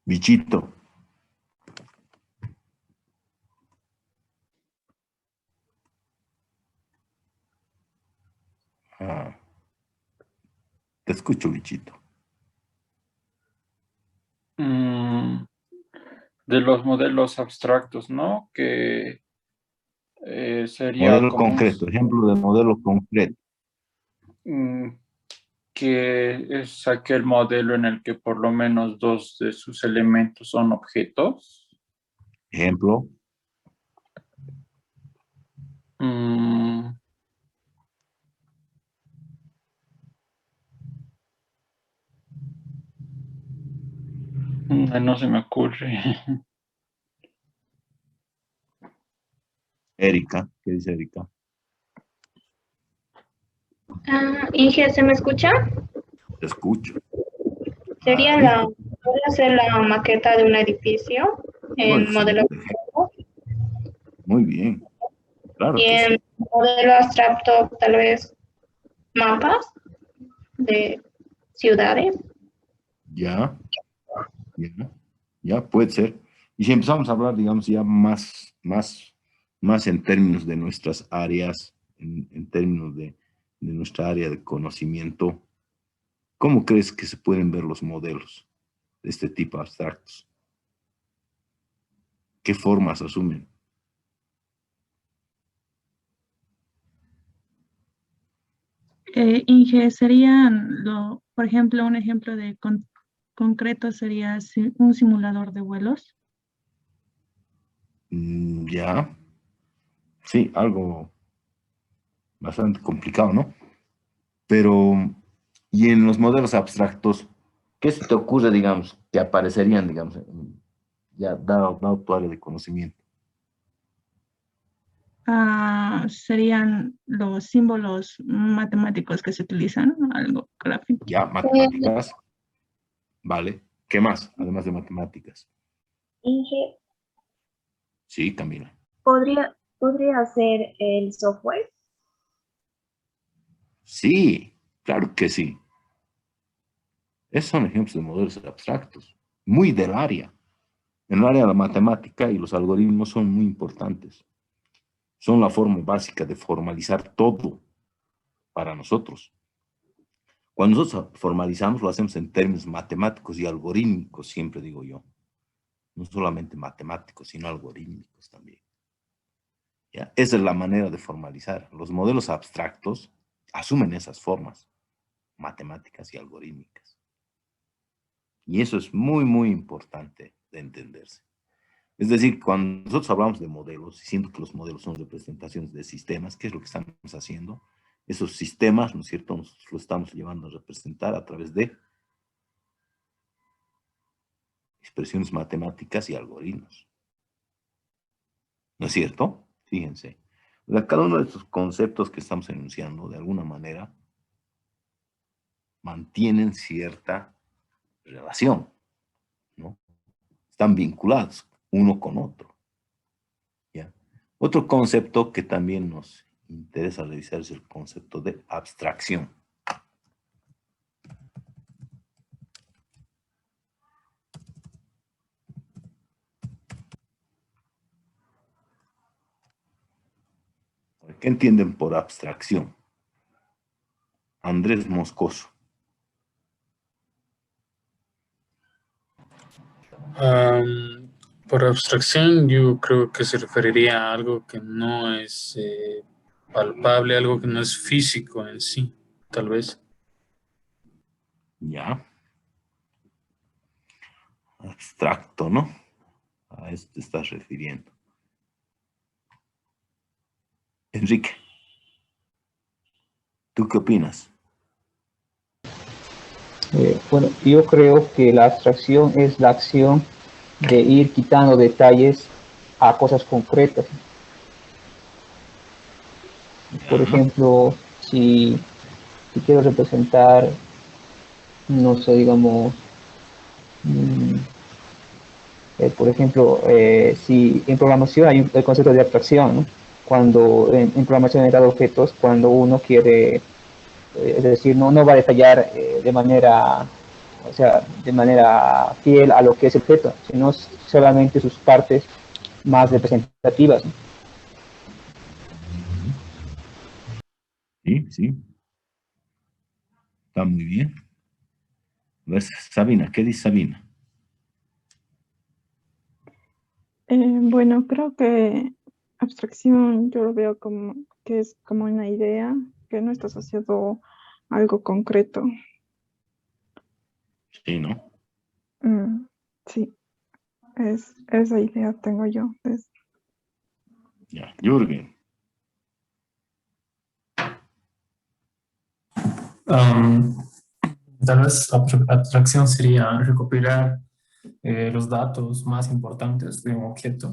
Bichito. Ah, te escucho, bichito. De los modelos abstractos, ¿no? Que sería Modelo como concreto, ejemplo de modelo concreto. que es aquel modelo en el que por lo menos dos de sus elementos son objetos. Ejemplo, Mm, no se me ocurre. Erika. ¿Qué dice Erika? Inge, ¿se me escucha? Te escucho. Sería Clarito. voy a hacer la maqueta de un edificio Oh, en modelo excelente ejemplo. Muy bien. Claro y que en sí. modelo abstracto tal vez mapas de ciudades. Ya, ya, ya puede ser. Y si empezamos a hablar, digamos, ya más en términos de nuestras áreas, en términos de nuestra área de conocimiento, ¿cómo crees que se pueden ver los modelos de este tipo abstractos? ¿Qué formas asumen? Inge, serían, por ejemplo, un ejemplo de concreto sería un simulador de vuelos. Ya, sí, algo bastante complicado, ¿no? Pero, y en los modelos abstractos, ¿qué se te ocurre, digamos, que aparecerían, digamos, ya dado tu área de conocimiento? Serían los símbolos matemáticos que se utilizan, ¿no? Algo gráfico. Ya, matemáticas, vale. ¿Qué más, además de matemáticas? Inge, Sí, Camila. ¿podría ser el software? Sí, claro que sí. Esos son ejemplos de modelos abstractos, muy del área. En el área de la matemática y los algoritmos son muy importantes. Son la forma básica de formalizar todo para nosotros. Cuando nosotros formalizamos, lo hacemos en términos matemáticos y algorítmicos, siempre digo yo. No solamente matemáticos, sino algorítmicos también. ¿Ya? Esa es la manera de formalizar. Los modelos abstractos asumen esas formas matemáticas y algorítmicas. Y eso es muy importante de entenderse. Es decir, cuando nosotros hablamos de modelos, siendo que los modelos son representaciones de sistemas, ¿qué es lo que estamos haciendo? Esos sistemas, ¿no es cierto?, nos lo estamos llevando a representar a través de expresiones matemáticas y algoritmos. ¿No es cierto? Fíjense. Cada uno de estos conceptos que estamos enunciando, de alguna manera, mantienen cierta relación, ¿no? Están vinculados uno con otro. ¿Ya? Otro concepto que también nos interesa revisar es el concepto de abstracción. ¿Qué entienden por abstracción? Andrés Moscoso. Por abstracción, yo creo que se referiría a algo que no es palpable, algo que no es físico en sí, tal vez. Ya. Abstracto, ¿no? A eso te estás refiriendo. Enrique, ¿tú qué opinas? Bueno, yo creo que la abstracción es la acción de ir quitando detalles a cosas concretas. Por ejemplo, si quiero representar, no sé, digamos, por ejemplo, si en programación hay el concepto de abstracción, ¿no? Cuando en programación de objetos, cuando uno quiere, es decir, no va a detallar de manera o sea, de manera fiel a lo que es el objeto, sino solamente sus partes más representativas, ¿no? Sí, sí. Está muy bien. ¿Ves? Sabina, ¿qué dice Sabina? Bueno, creo que abstracción yo lo veo como que es como una idea que no está asociado a algo concreto. Sí, ¿no? Mm, sí, esa idea tengo yo. Ya. Jürgen. Tal vez abstracción sería recopilar los datos más importantes de un objeto,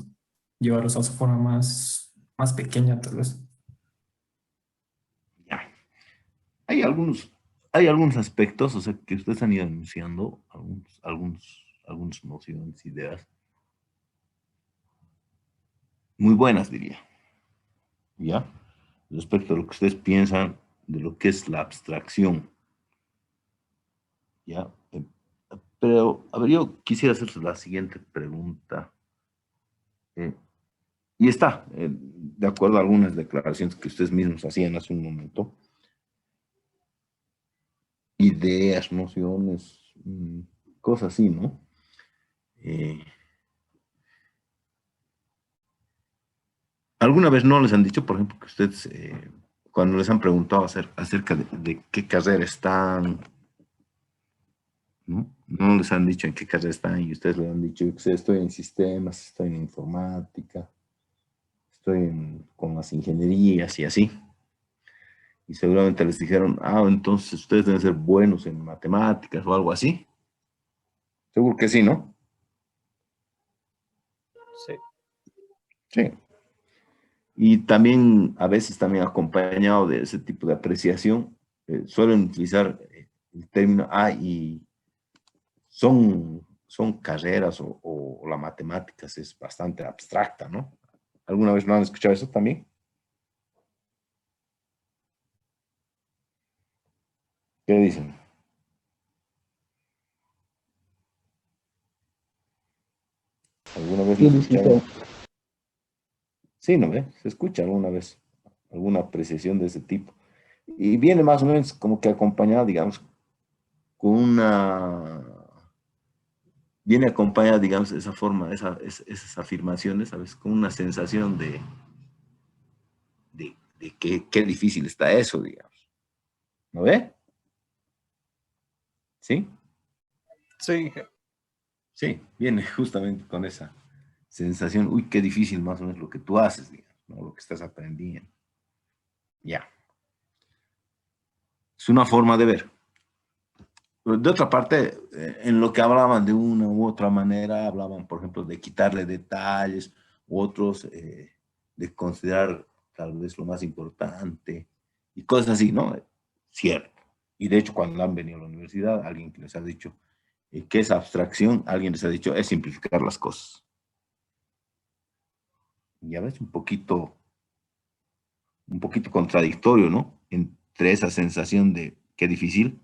llevarlos a su forma más pequeña, tal vez. Ya. Hay algunos aspectos, o sea, que ustedes han ido anunciando, algunas nociones, ideas, muy buenas, diría. ¿Ya? Respecto a lo que ustedes piensan de lo que es la abstracción. ¿Ya? Pero, a ver, yo quisiera hacerles la siguiente pregunta. Y está, de acuerdo a algunas declaraciones que ustedes mismos hacían hace un momento. Ideas, nociones, cosas así, ¿no? ¿Alguna vez no les han dicho, por ejemplo, que ustedes, cuando les han preguntado acerca de qué carrera están, ¿no? No les han dicho en qué carrera están y ustedes les han dicho, yo que sé, estoy en sistemas, estoy en informática, con las ingenierías y así. Y seguramente les dijeron, entonces ustedes deben ser buenos en matemáticas o algo así. Seguro que sí, ¿no? Sí. Sí. Y también, a veces también acompañado de ese tipo de apreciación, suelen utilizar el término, y son carreras o la matemáticas es bastante abstracta, ¿no? ¿Alguna vez no han escuchado eso también? ¿Qué dicen? ¿Alguna vez lo Sí, escucharon? Luisito. Sí, ¿no ve? Se escucha alguna vez alguna apreciación de ese tipo. Y viene más o menos como que acompañada, digamos, viene acompañada, digamos, esa forma, esas afirmaciones, ¿sabes? Con una sensación de que qué difícil está eso, digamos. ¿No ve? ¿Sí? Sí, Sí, viene justamente con esa sensación, uy, qué difícil más o menos lo que tú haces, digamos, ¿no? Lo que estás aprendiendo. Ya. Es una forma de ver. De otra parte, en lo que hablaban de una u otra manera, hablaban, por ejemplo, de quitarle detalles, u otros de considerar tal vez lo más importante, y cosas así, ¿no? Cierto. Y de hecho, cuando han venido a la universidad, alguien que les ha dicho que es abstracción, alguien les ha dicho, es simplificar las cosas. Y a veces un poquito contradictorio, ¿no? Entre esa sensación de qué difícil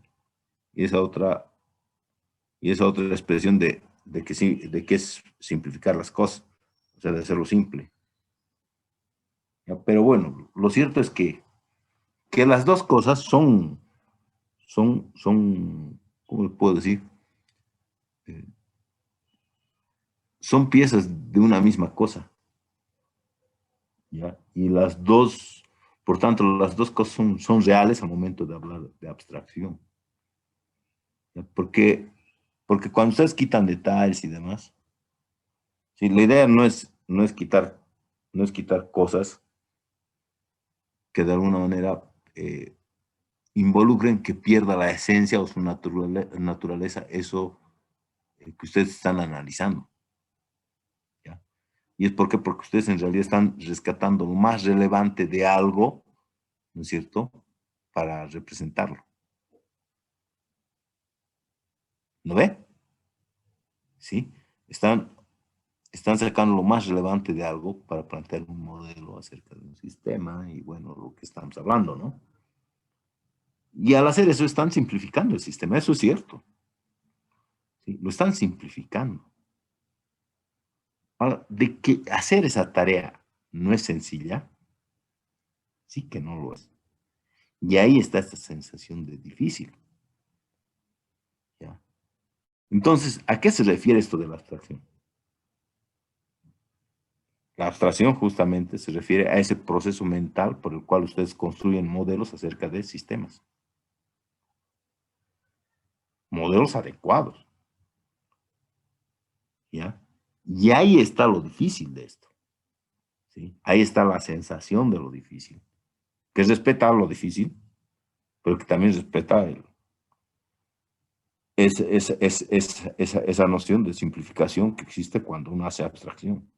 y esa otra expresión de que, sí, de que es simplificar las cosas, o sea, de hacerlo simple. ¿Ya? Pero bueno, lo cierto es que las dos cosas ¿cómo le puedo decir? Eh, son piezas de una misma cosa, ¿ya? Y las dos, por tanto, las dos cosas son reales al momento de hablar de abstracción. ¿Ya? Porque cuando ustedes quitan detalles y demás, ¿sí? La idea no es quitar cosas que de alguna manera involucren que pierda la esencia o su naturaleza, eso que ustedes están analizando. ¿Ya? ¿Y es porque ustedes en realidad están rescatando lo más relevante de algo, ¿no es cierto?, para representarlo. ¿No ve? ¿Sí? Están sacando lo más relevante de algo para plantear un modelo acerca de un sistema y, bueno, lo que estamos hablando, ¿no? Y al hacer eso están simplificando el sistema, eso es cierto. ¿sí? Lo están simplificando. Ahora, de que hacer esa tarea no es sencilla, sí que no lo es. Y ahí está esta sensación de difícil. ¿Ya? Entonces, ¿a qué se refiere esto de la abstracción? La abstracción justamente se refiere a ese proceso mental por el cual ustedes construyen modelos acerca de sistemas. Modelos adecuados. ¿Ya? Y ahí está lo difícil de esto. ¿Sí? Ahí está la sensación de lo difícil. Que respeta lo difícil, pero que también respeta esa noción de simplificación que existe cuando uno hace abstracción.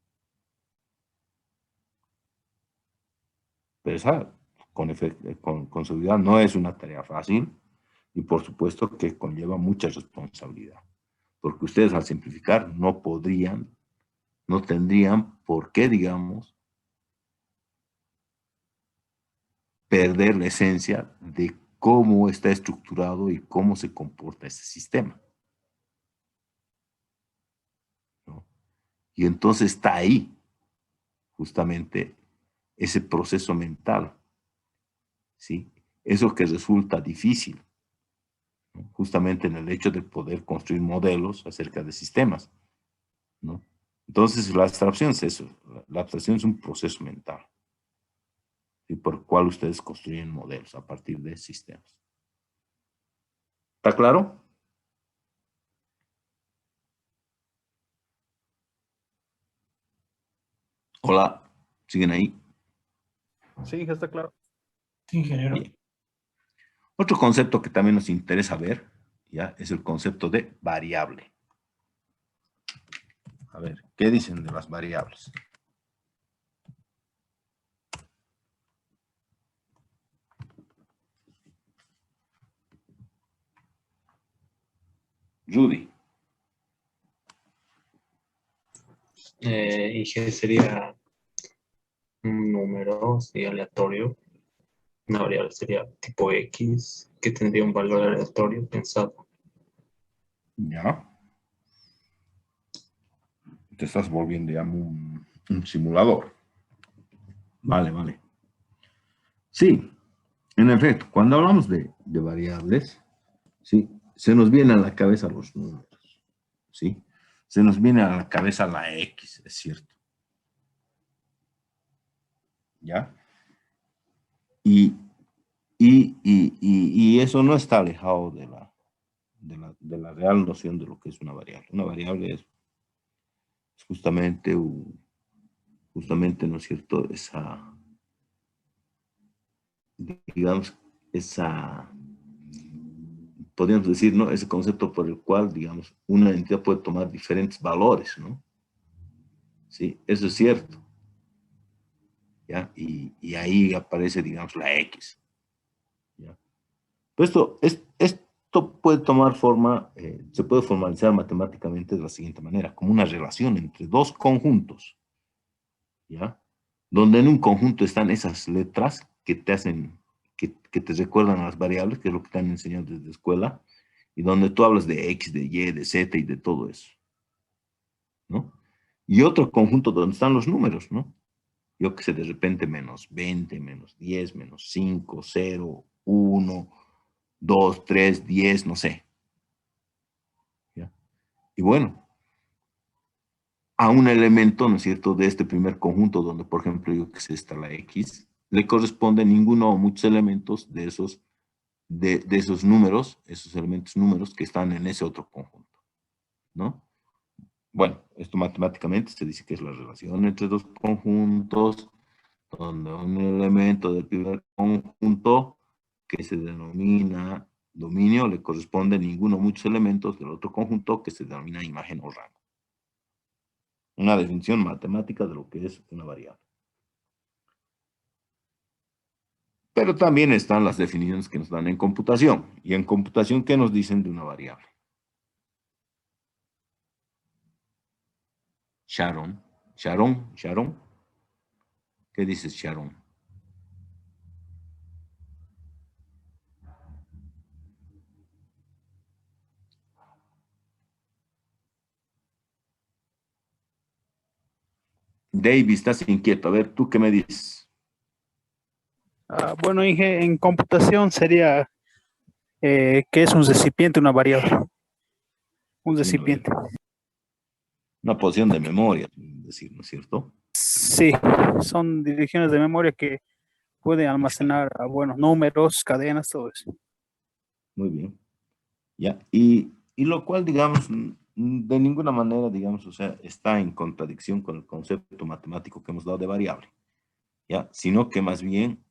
Pero esa, con seguridad, no es una tarea fácil y por supuesto que conlleva mucha responsabilidad. Porque ustedes al simplificar no podrían, no tendrían por qué, digamos, perder la esencia de cómo está estructurado y cómo se comporta ese sistema, ¿no? Y entonces está ahí, justamente, ese proceso mental, ¿sí? Eso que resulta difícil, ¿no? Justamente en el hecho de poder construir modelos acerca de sistemas, ¿no? Entonces, la abstracción es eso. La abstracción es un proceso mental, ¿sí? Por el cual ustedes construyen modelos a partir de sistemas. ¿Está claro? Hola, ¿siguen ahí? Sí, está claro. Sí, ingeniero. Bien. Otro concepto que también nos interesa ver, ¿ya? Es el concepto de variable. A ver, ¿qué dicen de las variables? Rudy. Y G sería un número, sería aleatorio. Una variable sería tipo X, que tendría un valor aleatorio pensado. Ya. Te estás volviendo ya un simulador. Vale, vale. Sí, en efecto, cuando hablamos de variables, ¿sí? Se nos vienen a la cabeza los números, ¿sí? Se nos viene a la cabeza la X, es cierto. ¿Ya? Y eso no está alejado de la real noción de lo que es una variable. Una variable es justamente, ¿no es cierto?, digamos, podríamos decir, ¿no?, ese concepto por el cual, digamos, una entidad puede tomar diferentes valores, ¿no? Sí, eso es cierto. ¿Ya? Y ahí aparece, digamos, la X. ¿Ya? Pero esto puede tomar forma, se puede formalizar matemáticamente de la siguiente manera, como una relación entre dos conjuntos, ¿ya? Donde en un conjunto están esas letras que te hacen, que te recuerdan a las variables, que es lo que te han enseñado desde la escuela, y donde tú hablas de X, de Y, de Z y de todo eso, ¿no? Y otro conjunto donde están los números, ¿no? Yo que sé, de repente menos 20, menos 10, menos 5, 0, 1, 2, 3, 10, no sé. ¿Ya? Y bueno, a un elemento, ¿no es cierto?, de este primer conjunto, donde, por ejemplo, yo que sé, está la X, le corresponde ninguno o muchos elementos de esos números, esos elementos números que están en ese otro conjunto, ¿no? Bueno, esto matemáticamente se dice que es la relación entre dos conjuntos, donde un elemento del primer conjunto que se denomina dominio le corresponde ninguno o muchos elementos del otro conjunto que se denomina imagen o rango. Una definición matemática de lo que es una variable. Pero también están las definiciones que nos dan en computación. Y en computación, ¿qué nos dicen de una variable? Sharon. ¿Qué dices, Sharon? David, estás inquieto. A ver, ¿tú qué me dices? Bueno, Inge, en computación sería, ¿qué es un recipiente, una variable? Un Sí, a ver, recipiente. una posición de memoria, decir, ¿no es cierto? Sí, son direcciones de memoria que pueden almacenar, bueno, números, cadenas, todo eso. Muy bien. ¿Ya? Y lo cual, digamos, de ninguna manera, digamos, o sea, está en contradicción con el concepto matemático que hemos dado de variable, ¿ya? Sino que más bien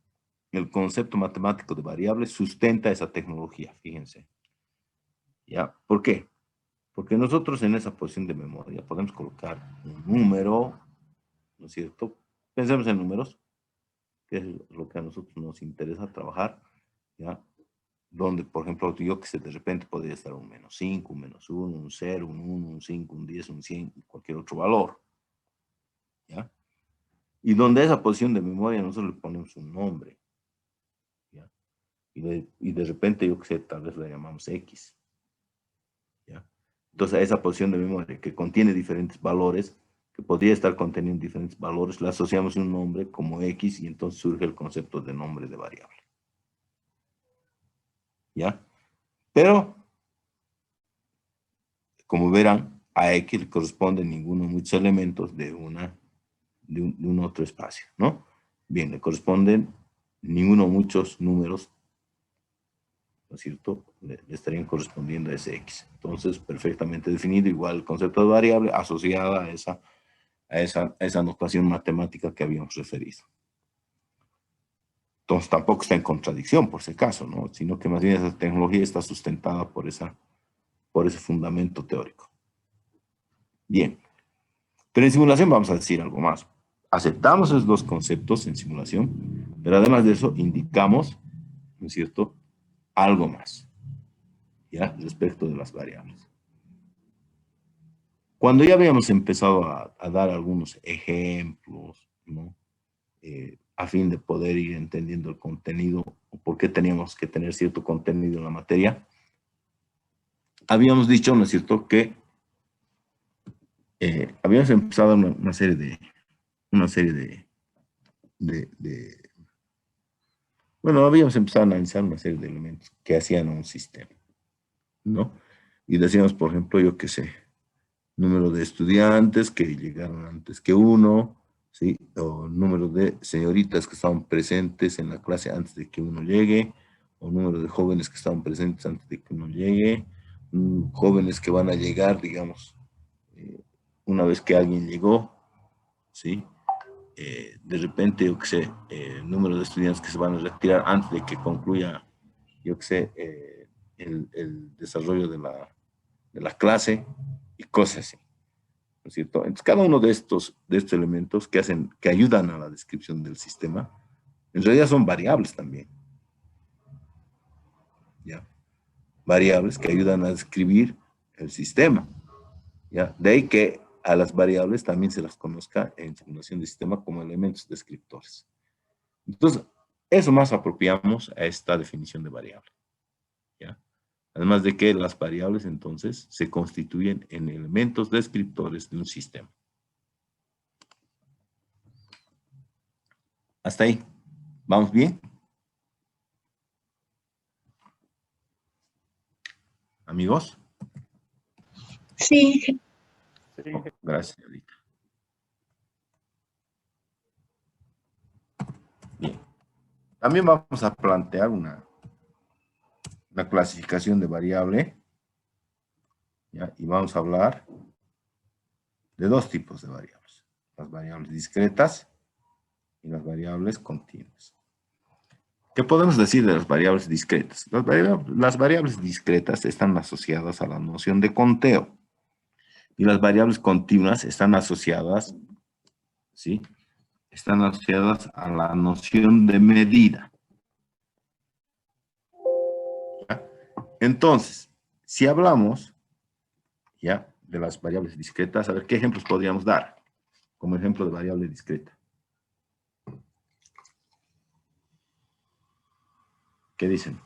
el concepto matemático de variable sustenta esa tecnología, fíjense, ¿ya? ¿Por qué? Porque nosotros en esa posición de memoria podemos colocar un número, ¿no es cierto? Pensemos en números, que es lo que a nosotros nos interesa trabajar, ¿ya? Donde, por ejemplo, yo que sé, de repente podría estar un -5, un -1, un 0, un 1, un 5, un 10, un 100, cualquier otro valor, ¿ya? Y donde a esa posición de memoria nosotros le ponemos un nombre, ¿ya? Y de repente, yo que sé, tal vez la llamamos X, ¿ya? Entonces, a esa posición de memoria que contiene diferentes valores, que podría estar conteniendo diferentes valores, le asociamos un nombre como X y entonces surge el concepto de nombre de variable, ¿ya? Pero como verán, a X le corresponden ninguno de muchos elementos de un otro espacio, ¿no? Bien, le corresponden ninguno de muchos números, ¿no es cierto? Le estarían correspondiendo a ese X. Entonces, perfectamente definido, igual el concepto de variable asociada a esa notación matemática que habíamos referido. Entonces, tampoco está en contradicción, por si acaso, ¿no? Sino que más bien esa tecnología está sustentada por ese fundamento teórico. Bien. Pero en simulación vamos a decir algo más. Aceptamos esos dos conceptos en simulación, pero además de eso indicamos, ¿no es cierto?, algo más, ¿ya? Respecto de las variables. Cuando ya habíamos empezado a dar algunos ejemplos, ¿no? A fin de poder ir entendiendo el contenido, o por qué teníamos que tener cierto contenido en la materia, habíamos dicho, ¿no es cierto?, que habíamos empezado una serie de bueno, habíamos empezado a analizar una serie de elementos que hacían un sistema, ¿no? Y decíamos, por ejemplo, yo qué sé, número de estudiantes que llegaron antes que uno, ¿sí? O número de señoritas que estaban presentes en la clase antes de que uno llegue, o número de jóvenes que estaban presentes antes de que uno llegue, jóvenes que van a llegar, digamos, una vez que alguien llegó, ¿sí? De repente, yo qué sé, el número de estudiantes que se van a retirar antes de que concluya, yo qué sé, el desarrollo de la clase y cosas así, ¿no es cierto? Entonces, cada uno de estos elementos que ayudan a la descripción del sistema, en realidad son variables también, ¿ya? Variables que ayudan a describir el sistema, ¿ya? De ahí que a las variables también se las conozca en simulación de sistema como elementos descriptores. Entonces, eso más apropiamos a esta definición de variable, ¿ya? Además de que las variables, entonces, se constituyen en elementos descriptores de un sistema. Hasta ahí. ¿Vamos bien? ¿Amigos? Sí. Oh, gracias, señorita. Bien. También vamos a plantear una clasificación de variable, ¿ya? Y vamos a hablar de dos tipos de variables. Las variables discretas y las variables continuas. ¿Qué podemos decir de las variables discretas? Las variables discretas están asociadas a la noción de conteo y las variables continuas están asociadas, ¿sí? Están asociadas a la noción de medida. ¿Ya? Entonces, si hablamos, ¿ya?, de las variables discretas, a ver, ¿qué ejemplos podríamos dar como ejemplo de variable discreta? ¿Qué dicen?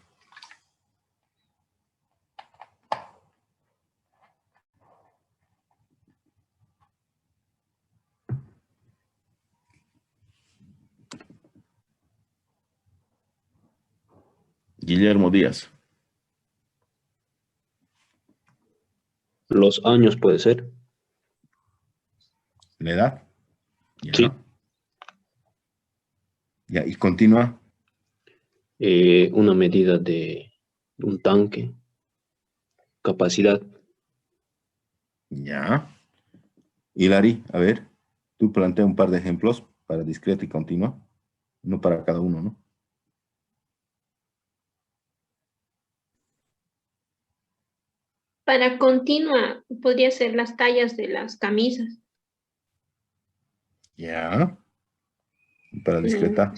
Guillermo Díaz. Los años puede ser. ¿La edad? Ya. Sí. Ya, y continúa. Una medida de un tanque. Capacidad. Ya. Hilary, a ver, tú plantea un par de ejemplos para discreta y continua. Uno para cada uno, ¿no? Para continua, podría ser las tallas de las camisas. Ya. Y para discreta.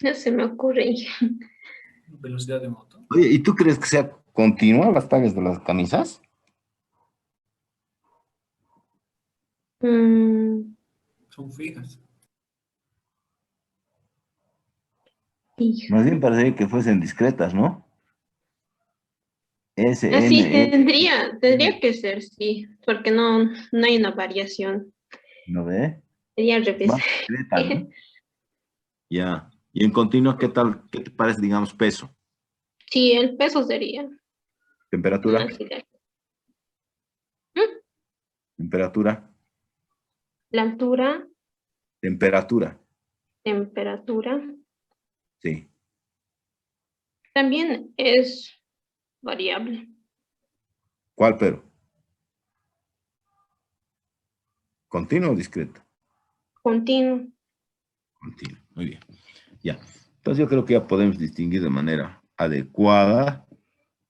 No se me ocurre. Velocidad de moto. Oye, ¿y tú crees que sea continua las tallas de las camisas? Son fijas. Más bien parece que fuesen discretas, ¿no? S, Así N, tendría que ser, sí, porque no hay una variación. ¿no ve? Sería al revés. Más discreta, ¿no? Ya. Y en continua, ¿qué tal? ¿Qué te parece, digamos, peso? Sí, el peso sería. Temperatura. Así de- Temperatura. La altura, Temperatura. temperatura, Sí. también es variable. ¿Cuál pero? ¿Continuo o discreto? Continuo. Continuo. Muy bien. Ya. Entonces yo creo que ya podemos distinguir de manera adecuada,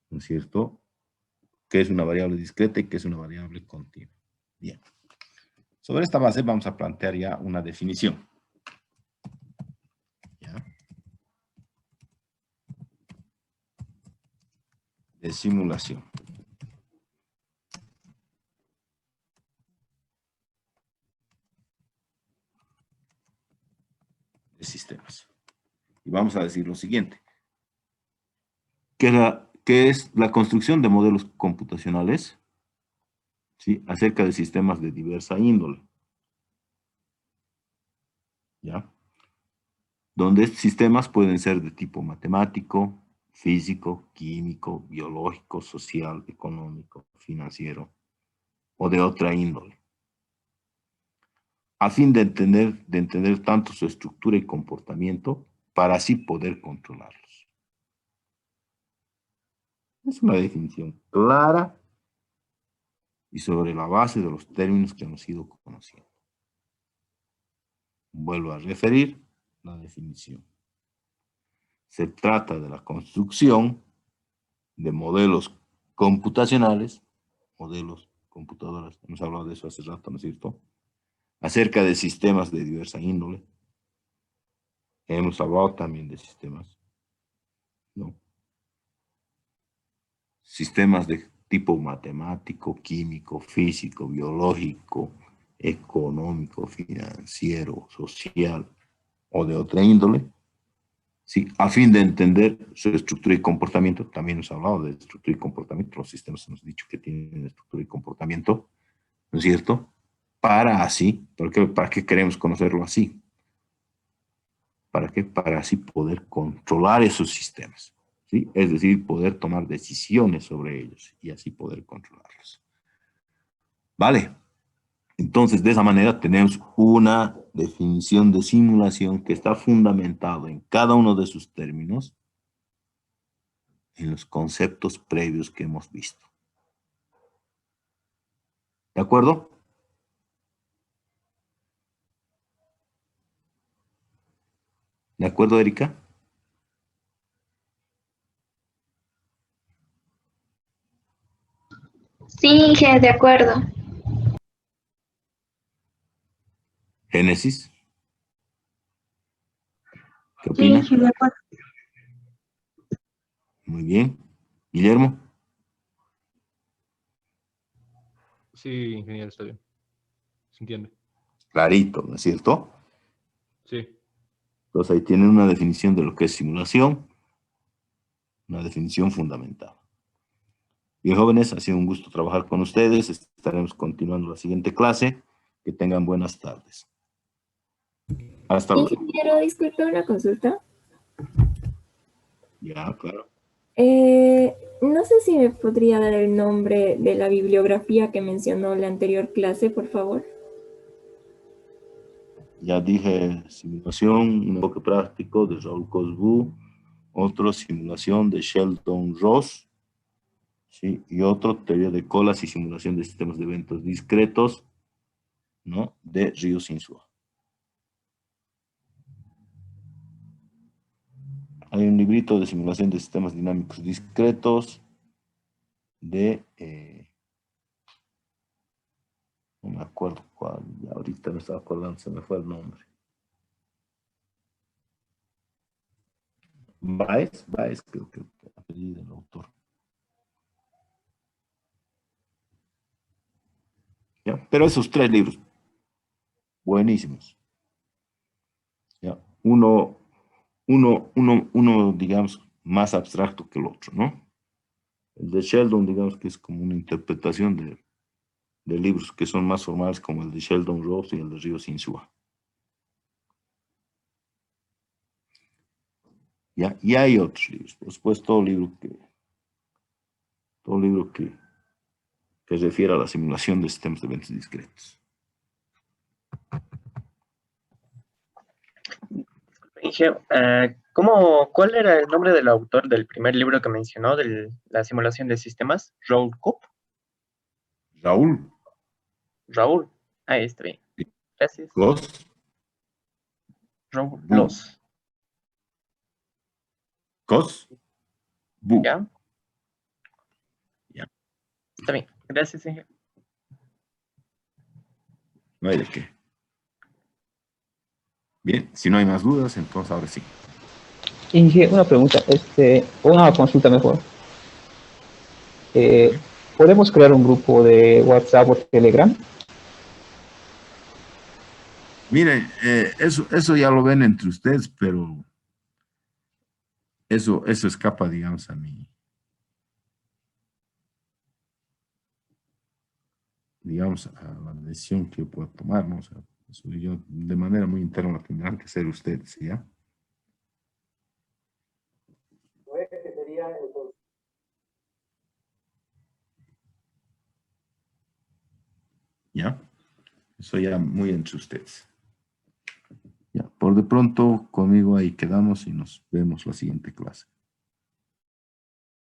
¿no es cierto?, qué es una variable discreta y qué es una variable continua. Bien. Sobre esta base vamos a plantear ya una definición. ¿Ya? De simulación. De sistemas. Y vamos a decir lo siguiente. ¿Qué es la construcción de modelos computacionales? ¿Sí? Acerca de sistemas de diversa índole. ¿Ya? Donde estos sistemas pueden ser de tipo matemático, físico, químico, biológico, social, económico, financiero o de otra índole. A fin de entender tanto su estructura y comportamiento para así poder controlarlos. Es una definición clara y sobre la base de los términos que hemos ido conociendo. Vuelvo a referir la definición. Se trata de la construcción de modelos computacionales, modelos computadoras, hemos hablado de eso hace rato, ¿no es cierto? Acerca de sistemas de diversa índole. Hemos hablado también de sistemas, ¿no? Sistemas de tipo matemático, químico, físico, biológico, económico, financiero, social o de otra índole. Sí, a fin de entender su estructura y comportamiento, también hemos hablado de estructura y comportamiento, los sistemas hemos dicho que tienen estructura y comportamiento, ¿no es cierto? Para así, ¿para qué queremos conocerlo así? ¿Para qué? Para así poder controlar esos sistemas, ¿sí? Es decir, poder tomar decisiones sobre ellos y así poder controlarlos. ¿Vale? Entonces, de esa manera tenemos una definición de simulación que está fundamentado en cada uno de sus términos, en los conceptos previos que hemos visto. ¿De acuerdo? ¿De acuerdo, Erika? Sí, Inge, de acuerdo. Génesis. ¿Qué Sí, opina? sí, de acuerdo. Muy bien. Guillermo. Sí, ingeniero, está bien. ¿Se entiende? Clarito, ¿no es cierto? Sí. Entonces ahí tienen una definición de lo que es simulación, una definición fundamental. Bien, jóvenes, ha sido un gusto trabajar con ustedes. Estaremos continuando la siguiente clase. Que tengan buenas tardes. Hasta luego. Ingeniero, disculpe una consulta. Ya, claro. No sé si me podría dar el nombre de la bibliografía que mencionó en la anterior clase, por favor. Ya dije simulación, un enfoque práctico de Raúl Cosbu, otro simulación de Sheldon Ross, ¿sí? Y otro teoría de colas y simulación de sistemas de eventos discretos, ¿no? De Ríos Insúa. Hay un librito de simulación de sistemas dinámicos discretos de... no me acuerdo cuál, ya ahorita me estaba acordando, se me fue el nombre. Baez, creo que el apellido del autor. ¿Ya? Pero esos 3 libros, buenísimos. ¿Ya? Uno, digamos, más abstracto que el otro, ¿no? El de Sheldon, digamos que es como una interpretación de libros que son más formales, como el de Sheldon Ross y el de Ríos Insúa. ¿Ya? Y hay otros libros, por supuesto, todo libro que refiere a la simulación de sistemas de eventos discretos. ¿Cuál era el nombre del autor del primer libro que mencionó de la simulación de sistemas? ¿Raúl Coop? Raúl. Raúl. Ahí está bien. Gracias. Los. Raúl Los. Cos. Bu. ¿Ya? Ya. Está bien. Gracias, señor. No hay de qué. Bien, si no hay más dudas, entonces ahora sí. Inge, una pregunta, una consulta mejor. ¿Podemos crear un grupo de WhatsApp o Telegram? Miren, eso ya lo ven entre ustedes, pero eso escapa, digamos, a mí. Digamos, a la decisión que yo puedo tomar, ¿no? O sea, eso yo de manera muy interna lo tendrán que hacer ustedes, ¿ya? ¿Ya? Eso ya muy entre ustedes. Ya, por de pronto conmigo ahí quedamos y nos vemos la siguiente clase.